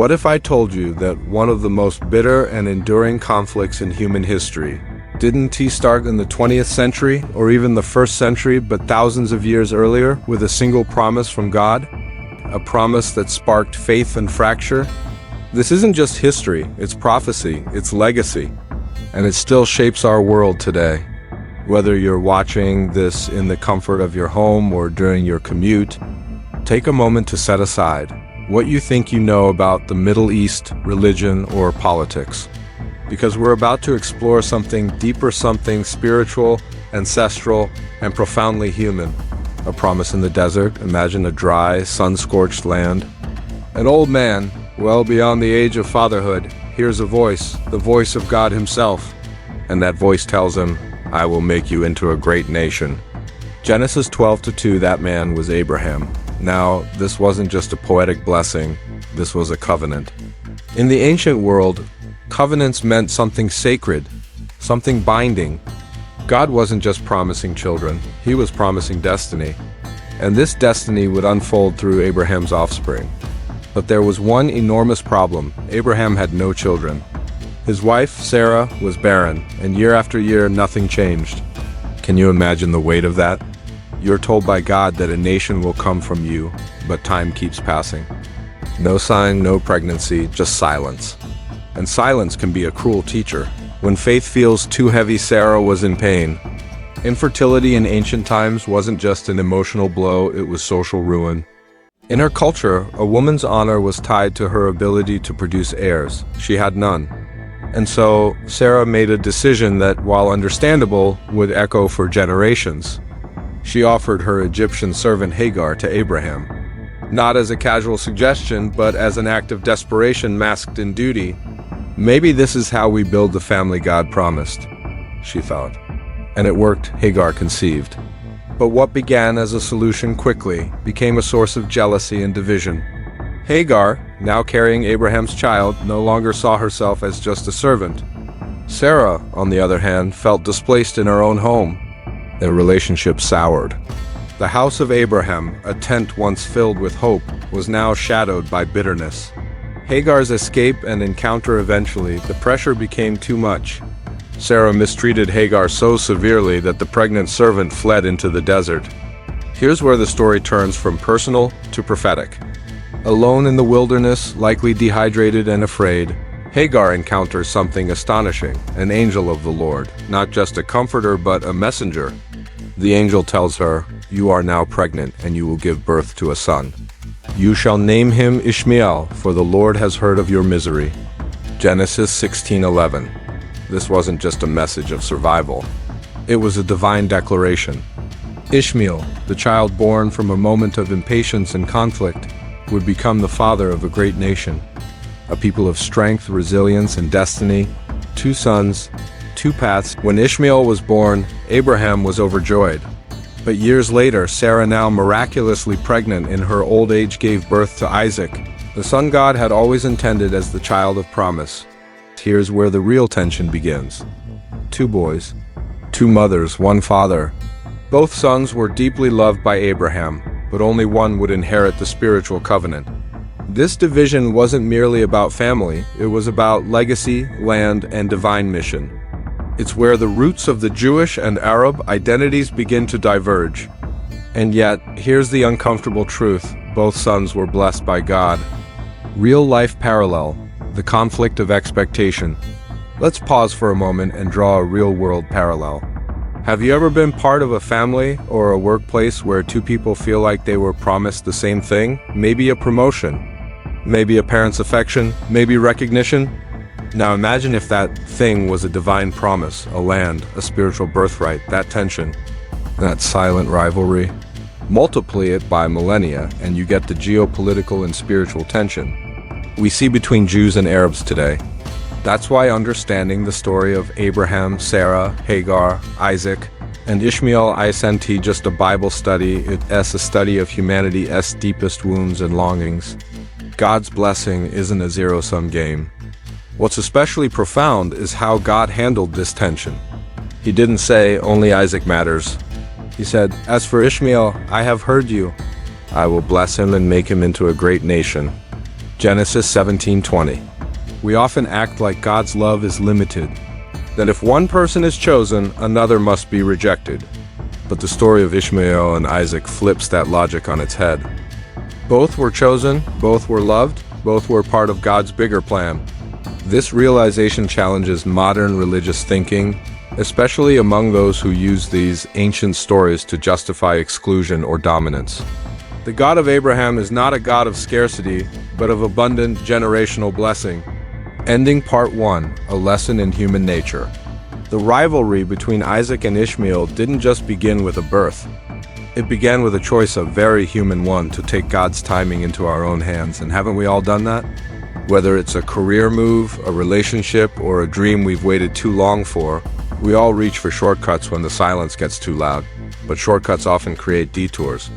What if I told you that one of the most bitter and enduring conflicts in human history didn't start in the 20th century or even the 1st century, but thousands of years earlier with a single promise from God? A promise that sparked faith and fracture? This isn't just history, it's prophecy, it's legacy, and it still shapes our world today. Whether you're watching this in the comfort of your home or during your commute, take a moment to set aside what you think you know about the Middle East, religion, or politics. Because we're about to explore something deeper, something spiritual, ancestral, and profoundly human. A promise in the desert. Imagine a dry, sun-scorched land. An old man, well beyond the age of fatherhood, hears a voice, the voice of God himself. And that voice tells him, "I will make you into a great nation." Genesis 12:2, that man was Abraham. Now, this wasn't just a poetic blessing, this was a covenant. In the ancient world, covenants meant something sacred, something binding. God wasn't just promising children, he was promising destiny. And this destiny would unfold through Abraham's offspring. But there was one enormous problem. Abraham had no children. His wife, Sarah, was barren, and year after year, nothing changed. Can you imagine the weight of that? You're told by God that a nation will come from you, but time keeps passing. No sign, no pregnancy, just silence. And silence can be a cruel teacher. When faith feels too heavy, Sarah was in pain. Infertility in ancient times wasn't just an emotional blow, it was social ruin. In her culture, a woman's honor was tied to her ability to produce heirs. She had none. And so, Sarah made a decision that, while understandable, would echo for generations. She offered her Egyptian servant Hagar to Abraham. Not as a casual suggestion, but as an act of desperation masked in duty. Maybe this is how we build the family God promised, she thought. And it worked. Hagar conceived. But what began as a solution quickly became a source of jealousy and division. Hagar, now carrying Abraham's child, no longer saw herself as just a servant. Sarah, on the other hand, felt displaced in her own home. Their relationship soured. The house of Abraham, a tent once filled with hope, was now shadowed by bitterness. Hagar's escape and encounter eventually, the pressure became too much. Sarah mistreated Hagar so severely that the pregnant servant fled into the desert. Here's where the story turns from personal to prophetic. Alone in the wilderness, likely dehydrated and afraid, Hagar encounters something astonishing, an angel of the Lord, not just a comforter but a messenger. The angel tells her, "You are now pregnant and you will give birth to a son. You shall name him Ishmael, for the Lord has heard of your misery." Genesis 16:11. This wasn't just a message of survival. It was a divine declaration. Ishmael, the child born from a moment of impatience and conflict, would become the father of a great nation. A people of strength, resilience, and destiny. 2 sons, 2 paths. When Ishmael was born, Abraham was overjoyed. But years later, Sarah, now miraculously pregnant in her old age, gave birth to Isaac, the son God had always intended as the child of promise. Here's where the real tension begins. 2 boys, 2 mothers, 1 father. Both sons were deeply loved by Abraham, but only one would inherit the spiritual covenant. This division wasn't merely about family, it was about legacy, land, and divine mission. It's where the roots of the Jewish and Arab identities begin to diverge. And yet, here's the uncomfortable truth: both sons were blessed by God. Real-life parallel, the conflict of expectation. Let's pause for a moment and draw a real-world parallel. Have you ever been part of a family or a workplace where 2 people feel like they were promised the same thing? Maybe a promotion, maybe a parent's affection, maybe recognition? Now imagine if that thing was a divine promise, a land, a spiritual birthright. That tension, that silent rivalry. Multiply it by millennia and you get the geopolitical and spiritual tension we see between Jews and Arabs today. That's why understanding the story of Abraham, Sarah, Hagar, Isaac, and Ishmael isn't just a Bible study, it's a study of humanity's deepest wounds and longings. God's blessing isn't a zero-sum game. What's especially profound is how God handled this tension. He didn't say, "Only Isaac matters." He said, "As for Ishmael, I have heard you. I will bless him and make him into a great nation." Genesis 17:20. We often act like God's love is limited, that if one person is chosen, another must be rejected. But the story of Ishmael and Isaac flips that logic on its head. Both were chosen, both were loved, both were part of God's bigger plan. This realization challenges modern religious thinking, especially among those who use these ancient stories to justify exclusion or dominance. The God of Abraham is not a God of scarcity, but of abundant generational blessing. Ending Part 1, A Lesson in Human Nature. The rivalry between Isaac and Ishmael didn't just begin with a birth. It began with a choice, a very human one, to take God's timing into our own hands, and haven't we all done that? Whether it's a career move, a relationship, or a dream we've waited too long for, we all reach for shortcuts when the silence gets too loud. But shortcuts often create detours.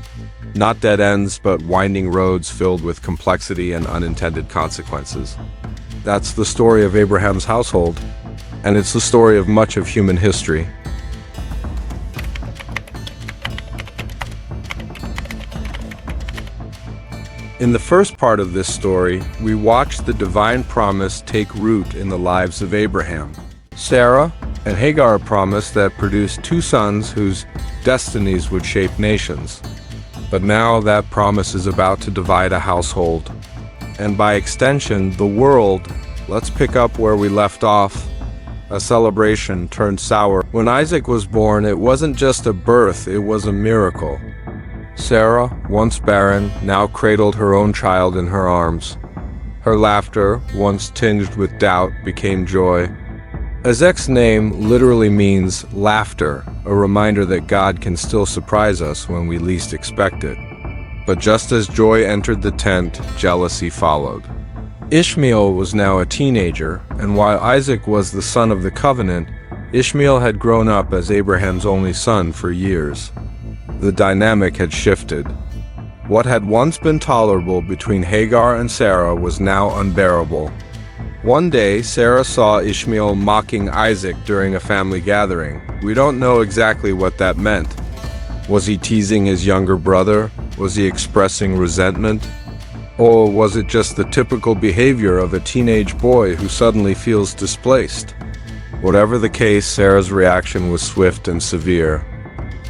Not dead ends, but winding roads filled with complexity and unintended consequences. That's the story of Abraham's household, and it's the story of much of human history. In the first part of this story, we watch the divine promise take root in the lives of Abraham. Sarah and Hagar promised that produced two sons whose destinies would shape nations. But now that promise is about to divide a household, and by extension, the world. Let's pick up where we left off. A celebration turned sour. When Isaac was born, it wasn't just a birth, it was a miracle. Sarah, once barren, now cradled her own child in her arms. Her laughter, once tinged with doubt, became joy. Isaac's name literally means laughter, a reminder that God can still surprise us when we least expect it. But just as joy entered the tent, jealousy followed. Ishmael was now a teenager, and while Isaac was the son of the covenant, Ishmael had grown up as Abraham's only son for years. The dynamic had shifted. What had once been tolerable between Hagar and Sarah was now unbearable. One day, Sarah saw Ishmael mocking Isaac during a family gathering. We don't know exactly what that meant. Was he teasing his younger brother? Was he expressing resentment? Or was it just the typical behavior of a teenage boy who suddenly feels displaced? Whatever the case, Sarah's reaction was swift and severe.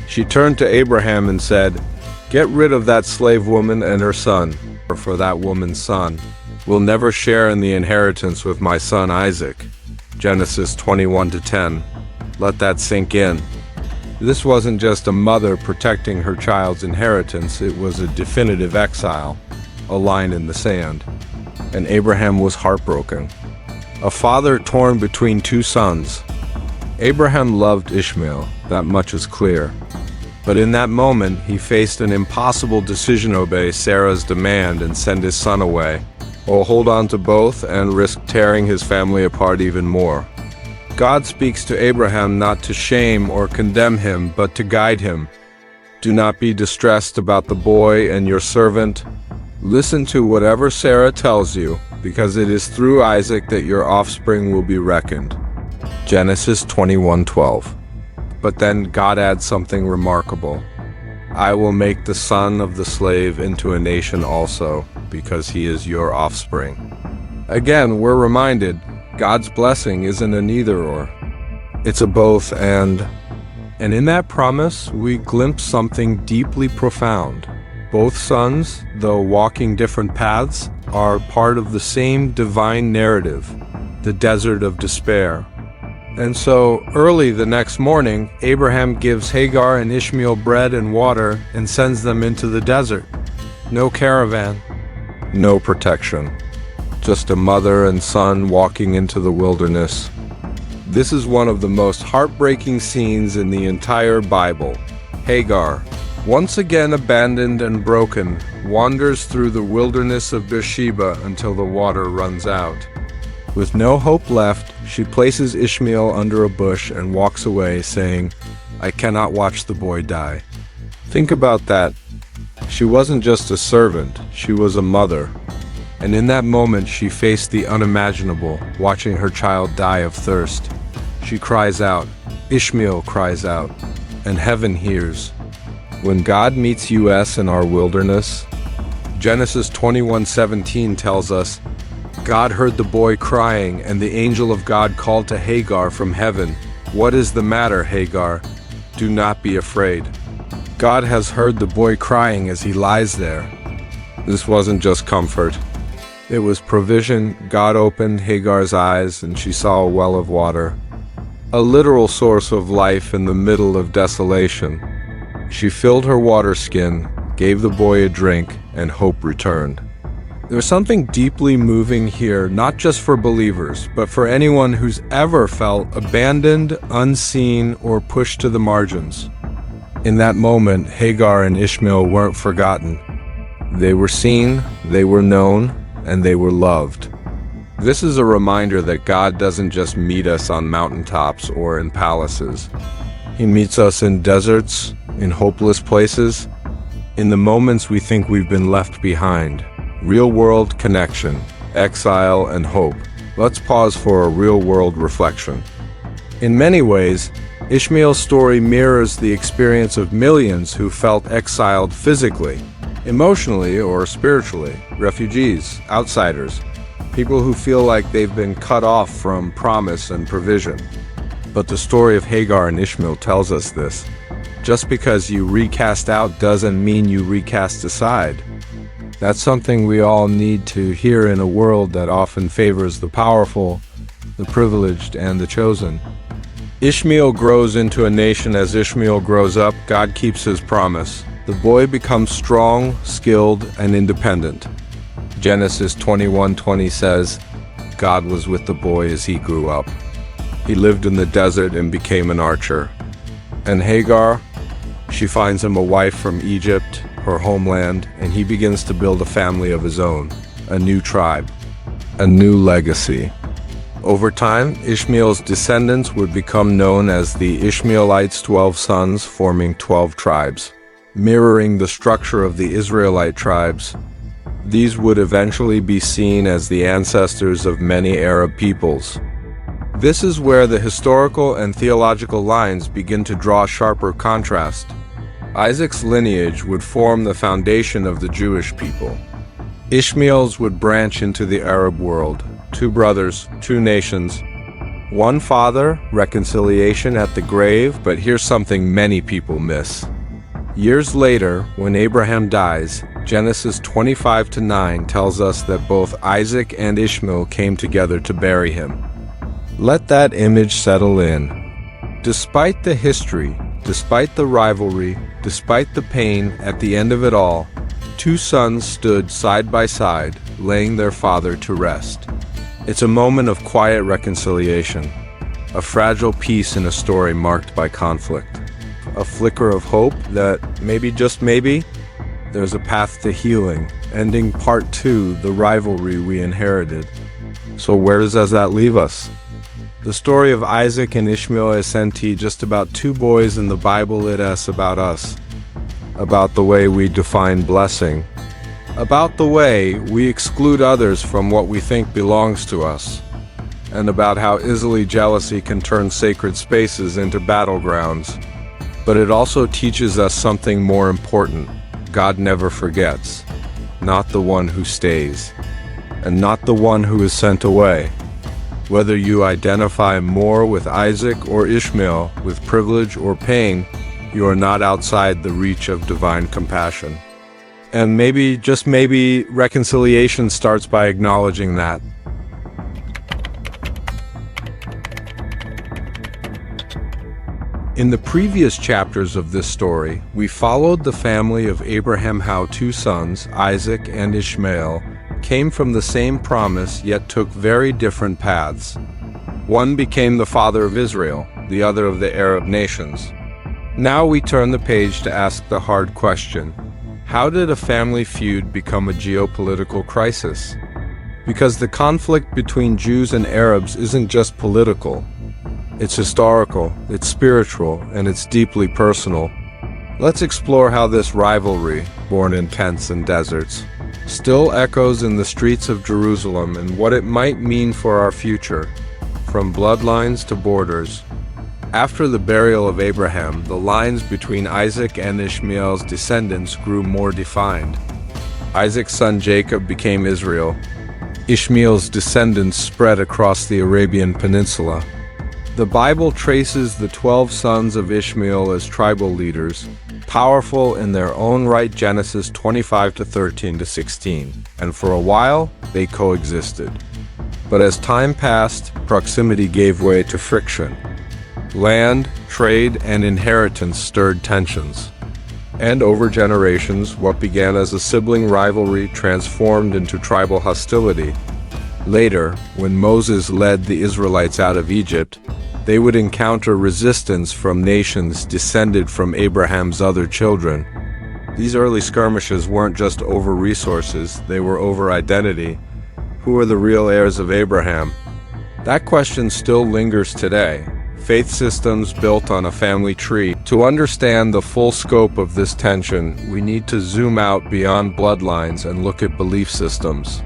She turned to Abraham and said, "Get rid of that slave woman and her son, or for that woman's son will never share in the inheritance with my son Isaac." Genesis 21:10. Let that sink in. This wasn't just a mother protecting her child's inheritance, it was a definitive exile, a line in the sand. And Abraham was heartbroken. A father torn between two sons. Abraham loved Ishmael, that much is clear. But in that moment, he faced an impossible decision: obey Sarah's demand and send his son away, or hold on to both and risk tearing his family apart even more. God speaks to Abraham not to shame or condemn him, but to guide him. Do not be distressed about the boy and your servant. Listen to whatever Sarah tells you, because it is through Isaac that your offspring will be reckoned. Genesis 21:12. But then God adds something remarkable. I will make the son of the slave into a nation also, because he is your offspring. Again, we're reminded, God's blessing isn't an either-or. It's a both and. And in that promise, we glimpse something deeply profound. Both sons, though walking different paths, are part of the same divine narrative, the desert of despair. And so, early the next morning, Abraham gives Hagar and Ishmael bread and water and sends them into the desert. No caravan, no protection. Just a mother and son walking into the wilderness. This is one of the most heartbreaking scenes in the entire Bible. Hagar, once again abandoned and broken, wanders through the wilderness of Beersheba until the water runs out. With no hope left, she places Ishmael under a bush and walks away, saying, I cannot watch the boy die. Think about that. She wasn't just a servant, she was a mother. And in that moment, she faced the unimaginable, watching her child die of thirst. She cries out, Ishmael cries out, and heaven hears. When God meets us in our wilderness, Genesis 21:17 tells us, God heard the boy crying, and the angel of God called to Hagar from heaven, "What is the matter, Hagar? Do not be afraid." God has heard the boy crying as he lies there. This wasn't just comfort. It was provision. God opened Hagar's eyes, and she saw a well of water, a literal source of life in the middle of desolation. She filled her water skin, gave the boy a drink, and hope returned. There's something deeply moving here, not just for believers, but for anyone who's ever felt abandoned, unseen, or pushed to the margins. In that moment, Hagar and Ishmael weren't forgotten. They were seen, they were known, and they were loved. This is a reminder that God doesn't just meet us on mountaintops or in palaces. He meets us in deserts, in hopeless places, in the moments we think we've been left behind. Real-world connection, exile, and hope. Let's pause for a real-world reflection. In many ways, Ishmael's story mirrors the experience of millions who felt exiled physically, emotionally, or spiritually. Refugees, outsiders, people who feel like they've been cut off from promise and provision. But the story of Hagar and Ishmael tells us this. Just because you recast out doesn't mean you recast aside. That's something we all need to hear in a world that often favors the powerful, the privileged, and the chosen. Ishmael grows into a nation. As Ishmael grows up, God keeps his promise. The boy becomes strong, skilled, and independent. Genesis 21:20 says, God was with the boy as he grew up. He lived in the desert and became an archer. And Hagar, she finds him a wife from Egypt, her homeland, and he begins to build a family of his own, a new tribe, a new legacy. Over time, Ishmael's descendants would become known as the Ishmaelites' 12 sons, forming 12 tribes. Mirroring the structure of the Israelite tribes, these would eventually be seen as the ancestors of many Arab peoples. This is where the historical and theological lines begin to draw sharper contrast. Isaac's lineage would form the foundation of the Jewish people. Ishmael's would branch into the Arab world. 2 brothers, 2 nations. 1 father, reconciliation at the grave, but here's something many people miss. Years later, when Abraham dies, Genesis 25:9 tells us that both Isaac and Ishmael came together to bury him. Let that image settle in. Despite the history, despite the rivalry, despite the pain, at the end of it all, 2 sons stood side by side, laying their father to rest. It's a moment of quiet reconciliation, a fragile peace in a story marked by conflict, a flicker of hope that maybe, just maybe, there's a path to healing, ending part 2, the rivalry we inherited. So where does that leave us? The story of Isaac and Ishmael isn't just about 2 boys in the Bible. It's about us, about the way we define blessing, about the way we exclude others from what we think belongs to us, and about how easily jealousy can turn sacred spaces into battlegrounds. But it also teaches us something more important. God never forgets, not the one who stays, and not the one who is sent away. Whether you identify more with Isaac or Ishmael, with privilege or pain, you are not outside the reach of divine compassion. And maybe, just maybe, reconciliation starts by acknowledging that. In the previous chapters of this story, we followed the family of Abraham, how 2 sons, Isaac and Ishmael, came from the same promise yet took very different paths. One became the father of Israel, the other of the Arab nations. Now we turn the page to ask the hard question: how did a family feud become a geopolitical crisis? Because the conflict between Jews and Arabs isn't just political. It's historical, it's spiritual, and it's deeply personal. Let's explore how this rivalry, born in tents and deserts, still echoes in the streets of Jerusalem, and what it might mean for our future, from bloodlines to borders. After the burial of Abraham, the lines between Isaac and Ishmael's descendants grew more defined. Isaac's son Jacob became Israel. Ishmael's descendants spread across the Arabian Peninsula. The Bible traces the 12 sons of Ishmael as tribal leaders, powerful in their own right. Genesis 25:13-16, and for a while they coexisted. But as time passed, proximity gave way to friction. Land, trade, and inheritance stirred tensions. And over generations, what began as a sibling rivalry transformed into tribal hostility. Later, when Moses led the Israelites out of Egypt, they would encounter resistance from nations descended from Abraham's other children. These early skirmishes weren't just over resources, they were over identity. Who are the real heirs of Abraham? That question still lingers today. Faith systems built on a family tree. To understand the full scope of this tension, we need to zoom out beyond bloodlines and look at belief systems.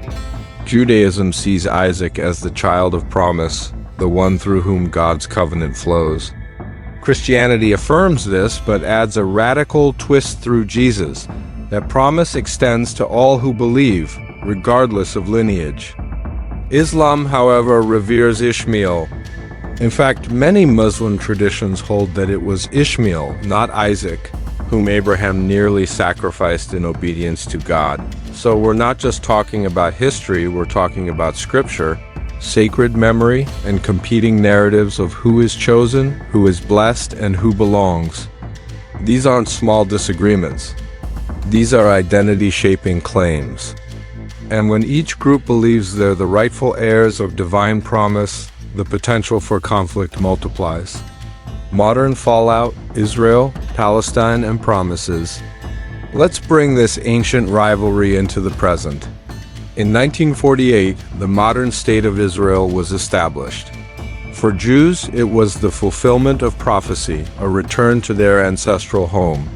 Judaism sees Isaac as the child of promise, the one through whom God's covenant flows. Christianity affirms this, but adds a radical twist through Jesus. That promise extends to all who believe, regardless of lineage. Islam, however, reveres Ishmael. In fact, many Muslim traditions hold that it was Ishmael, not Isaac, whom Abraham nearly sacrificed in obedience to God. So we're not just talking about history, we're talking about scripture, sacred memory, and competing narratives of who is chosen, who is blessed, and who belongs. These aren't small disagreements. These are identity-shaping claims. And when each group believes they're the rightful heirs of divine promise, the potential for conflict multiplies. Modern fallout, Israel, Palestine, and promises. Let's bring this ancient rivalry into the present. In 1948, the modern state of Israel was established. For Jews, it was the fulfillment of prophecy, a return to their ancestral home.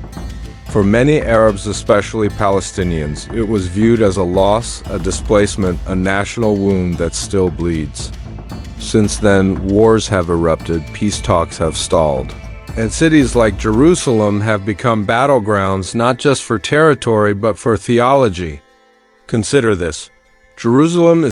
For many Arabs, especially Palestinians, it was viewed as a loss, a displacement, a national wound that still bleeds. Since then, wars have erupted, peace talks have stalled. And cities like Jerusalem have become battlegrounds not just for territory but for theology. Consider this. Jerusalem is